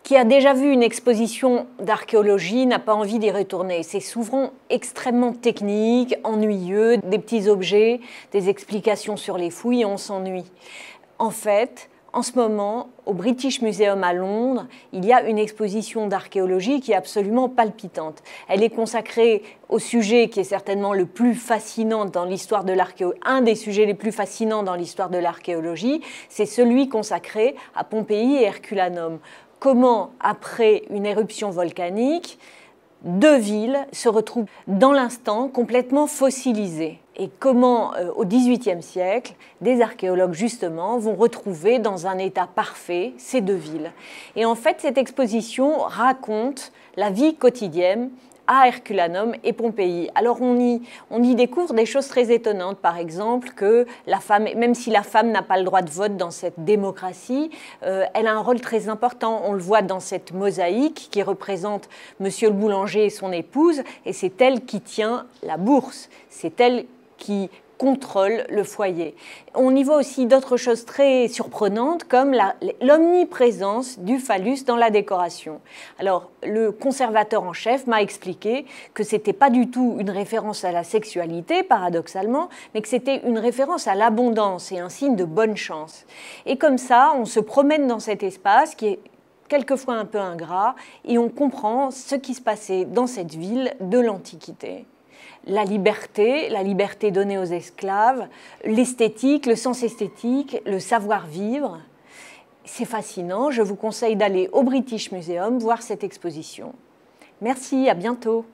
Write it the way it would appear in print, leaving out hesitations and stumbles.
Qui a déjà vu une exposition d'archéologie n'a pas envie d'y retourner. C'est souvent extrêmement technique, ennuyeux, des petits objets, des explications sur les fouilles, et on s'ennuie. En fait, en ce moment, au British Museum à Londres, il y a une exposition d'archéologie qui est absolument palpitante. Elle est consacrée au sujet qui est certainement le plus fascinant dans l'histoire de l'archéologie. Un des sujets les plus fascinants dans l'histoire de l'archéologie, c'est celui consacré à Pompéi et Herculanum. Comment, après une éruption volcanique, deux villes se retrouvent dans l'instant complètement fossilisées. Et comment, au XVIIIe siècle, des archéologues, justement, vont retrouver dans un état parfait ces deux villes. Et en fait, cette exposition raconte la vie quotidienne à Herculanum et Pompéi. Alors on y découvre des choses très étonnantes, par exemple que la femme, même si la femme n'a pas le droit de vote dans cette démocratie, elle a un rôle très important. On le voit dans cette mosaïque qui représente Monsieur le boulanger et son épouse, et c'est elle qui tient la bourse, c'est elle qui contrôle le foyer. On y voit aussi d'autres choses très surprenantes comme l'omniprésence du phallus dans la décoration. Alors, le conservateur en chef m'a expliqué que ce n'était pas du tout une référence à la sexualité, paradoxalement, mais que c'était une référence à l'abondance et un signe de bonne chance. Et comme ça, on se promène dans cet espace qui est quelquefois un peu ingrat et on comprend ce qui se passait dans cette ville de l'Antiquité. La liberté donnée aux esclaves, l'esthétique, le sens esthétique, le savoir-vivre. C'est fascinant, je vous conseille d'aller au British Museum voir cette exposition. Merci, à bientôt.